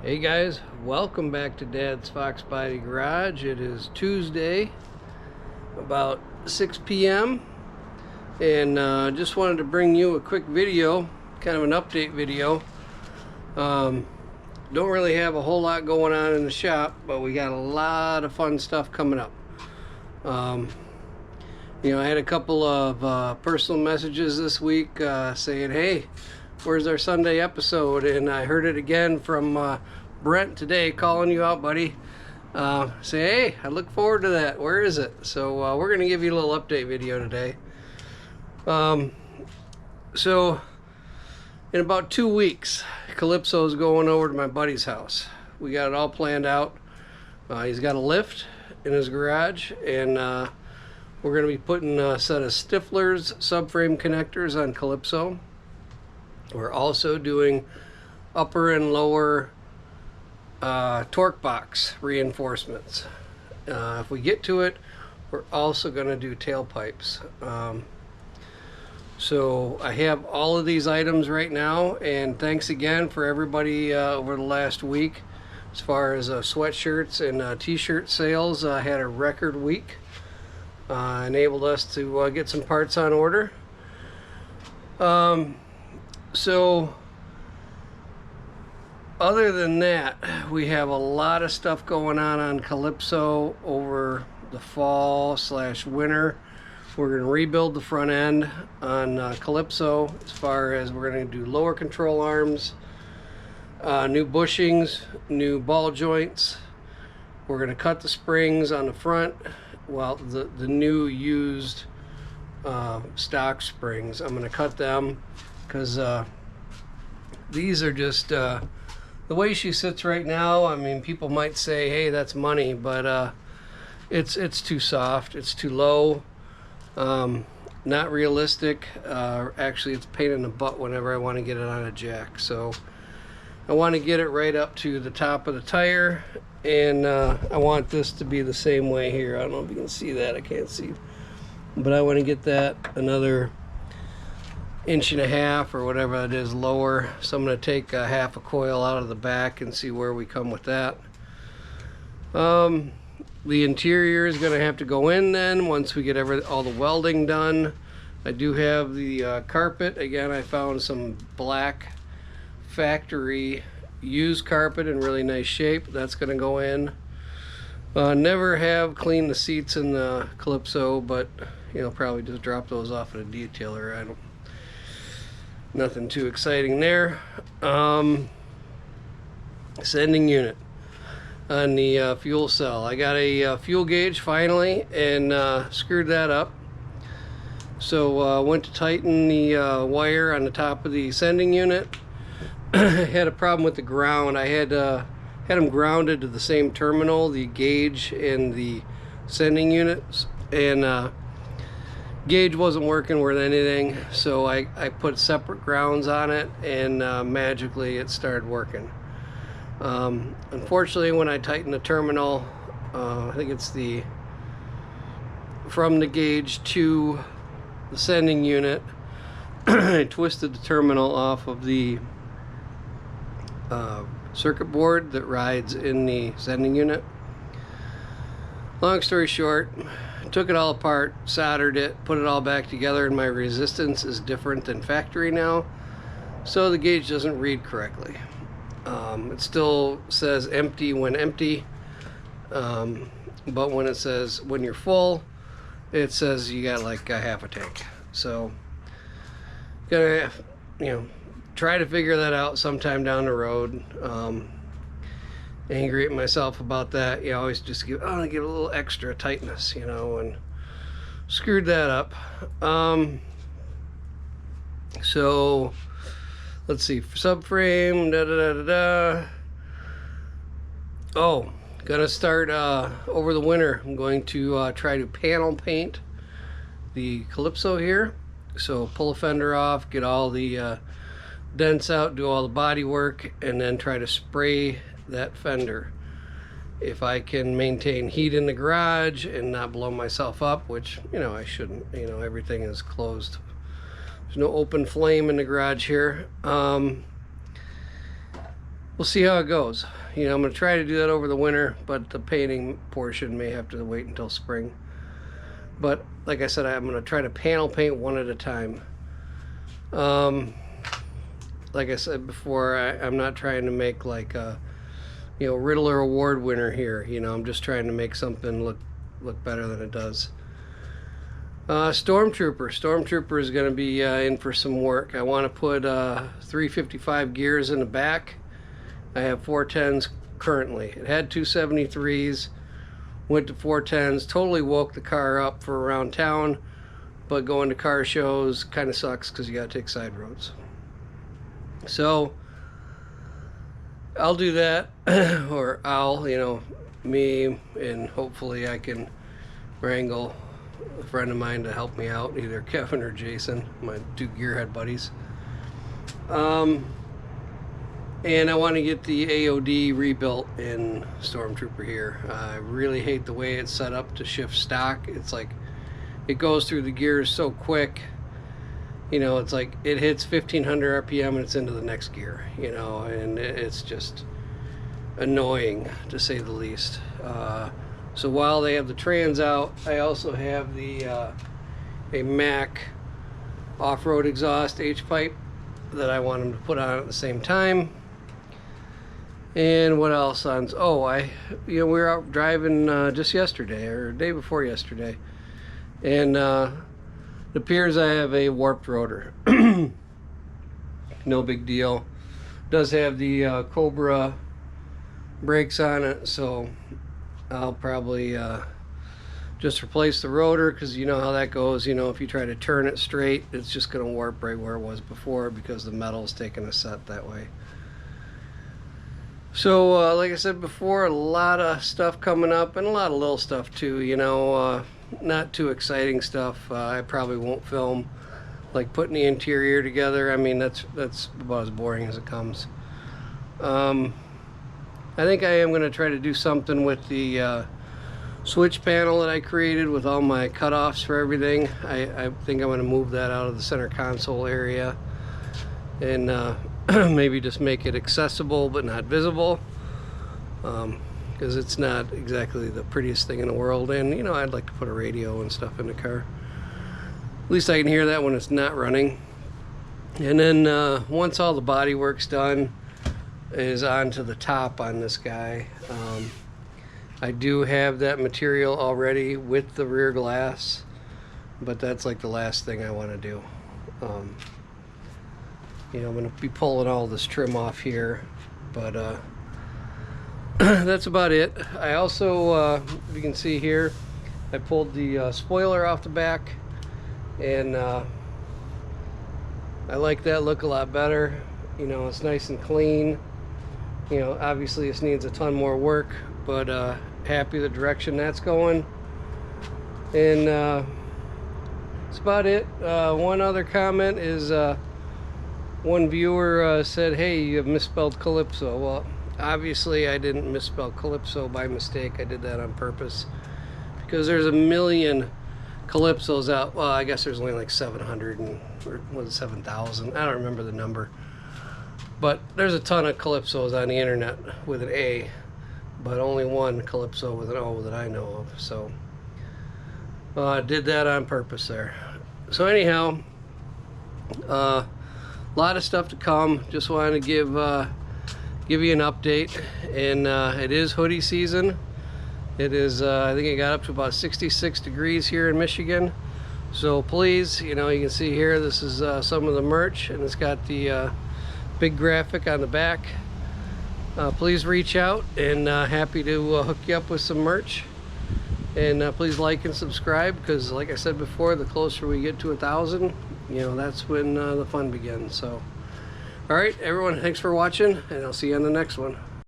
Hey guys, welcome back to Dad's Foxbody Garage. It is Tuesday, about 6 p.m. and just wanted to bring you a quick video, kind of an update video. Don't really have a whole lot going on in the shop, but we got a lot of fun stuff coming up. I had a couple of personal messages this week saying, hey, where's our Sunday episode? And I heard it again from Brent today, calling you out, buddy. Say, hey, I look forward to that. Where is it? So we're going to give you a little update video today. So in about 2 weeks, Calypso's going over to my buddy's house. We got it all planned out. He's got a lift in his garage, and we're going to be putting a set of Stifler's subframe connectors on Calypso. We're also doing upper and lower torque box reinforcements. If we get to it, we're also going to do tailpipes. So I have all of these items right now, and thanks again for everybody over the last week. As far as sweatshirts and t-shirt sales, I had a record week. Enabled us to get some parts on order. So other than that, we have a lot of stuff going on Calypso over the fall/winter. We're going to rebuild the front end on Calypso, as far as we're going to do lower control arms, new bushings, new ball joints. We're going to cut the springs on the front. Well, the new used stock springs, I'm going to cut them because these are just the way she sits right now. I mean, people might say, hey, that's money, but it's too soft, it's too low, not realistic. Actually, it's a pain in the butt whenever I want to get it on a jack. So I want to get it right up to the top of the tire, and I want this to be the same way here. I don't know if you can see that. I can't see, but I want to get that another 1.5 inches or whatever it is lower. So I'm going to take a half a coil out of the back and see where we come with that. The interior is going to have to go in then once we get all the welding done. I do have the carpet. Again, I found some black factory used carpet in really nice shape. That's going to go in. Never have cleaned the seats in the Calypso, but probably just drop those off at a detailer. Nothing too exciting there. Sending unit on the fuel cell. I got a fuel gauge finally, and screwed that up. So went to tighten the wire on the top of the sending unit. Had a problem with the ground. I had them grounded to the same terminal, the gauge and the sending units, and gauge wasn't working worth anything, so I put separate grounds on it, and magically it started working. Unfortunately, when I tightened the terminal, I think it's from the gauge to the sending unit, I twisted the terminal off of the circuit board that rides in the sending unit. Long story short, took it all apart, soldered it, put it all back together, and my resistance is different than factory now, so the gauge doesn't read correctly. It still says empty when empty, but when it says when you're full, it says you got like a half a tank. So gotta try to figure that out sometime down the road. Angry at myself about that. You always just give a little extra tightness, and screwed that up. So let's see, subframe, Oh, gonna start over the winter. I'm going to try to panel paint the Calypso here. So pull a fender off, get all the dents out, do all the body work, and then try to spray that fender. If I can maintain heat in the garage and not blow myself up, which I shouldn't, everything is closed, there's no open flame in the garage here. we'll see how it goes. You know, I'm going to try to do that over the winter, but the painting portion may have to wait until spring. But like I said, I'm going to try to panel paint one at a time. Like I said before, I'm not trying to make like a, you know, Riddler Award winner here. You know, I'm just trying to make something look better than it does. Stormtrooper is going to be in for some work. I want to put 355 gears in the back. I have 410s currently. It had 273s, went to 410s, totally woke the car up for around town, but going to car shows kind of sucks because you got to take side roads. So I'll do that, or you know, me, and hopefully I can wrangle a friend of mine to help me out, either Kevin or Jason, my two gearhead buddies. And I want to get the AOD rebuilt in Stormtrooper here. I really hate the way it's set up to shift stock. It's like it goes through the gears so quick. You know, it's like it hits 1500 RPM and it's into the next gear, you know, and it's just annoying to say the least. So while they have the trans out, I also have the a Mac off-road exhaust H-pipe that I want them to put on at the same time. And what else on? Oh, you know, we were out driving just yesterday, or day before yesterday, and it appears I have a warped rotor. No big deal. Does have the Cobra brakes on it, so I'll probably just replace the rotor, because you know how that goes. You know, if you try to turn it straight, it's just going to warp right where it was before because the metal's taking a set that way. So like I said before, a lot of stuff coming up, and a lot of little stuff too, you know, not too exciting stuff. I probably won't film, like putting the interior together. I mean, that's about as boring as it comes. I think I am going to try to do something with the switch panel that I created with all my cutoffs for everything. I think I'm going to move that out of the center console area and maybe just make it accessible but not visible, because it's not exactly the prettiest thing in the world. And you know, I'd like to put a radio and stuff in the car. At least I can hear that when it's not running. And then once all the body work's done, is onto the top on this guy. I do have that material already with the rear glass, but that's like the last thing I want to do. You know, I'm going to be pulling all this trim off here, but that's about it. I also, if you can see here, I pulled the spoiler off the back, and I like that look a lot better. You know, it's nice and clean. You know, obviously this needs a ton more work, but happy the direction that's going. And that's about it. One other comment is one viewer said, hey, you have misspelled Calypso. Well, obviously I didn't misspell Calypso by mistake. I did that on purpose because there's a million Calypsos out. Well, I guess there's only like 700 and, or was it 7,000? I don't remember the number. But there's a ton of Calypsos on the internet with an A, but only one Calypso with an O that I know of. So I did that on purpose there. So anyhow, a lot of stuff to come. Just wanted to give you an update. And it is hoodie season. It is, I think it got up to about 66 degrees here in Michigan. So please, you know, you can see here, this is some of the merch, and it's got the big graphic on the back. Please reach out, and happy to hook you up with some merch. And please like and subscribe, because like I said before, the closer we get to 1,000, you know, that's when the fun begins. So all right, everyone, thanks for watching, and I'll see you on the next one.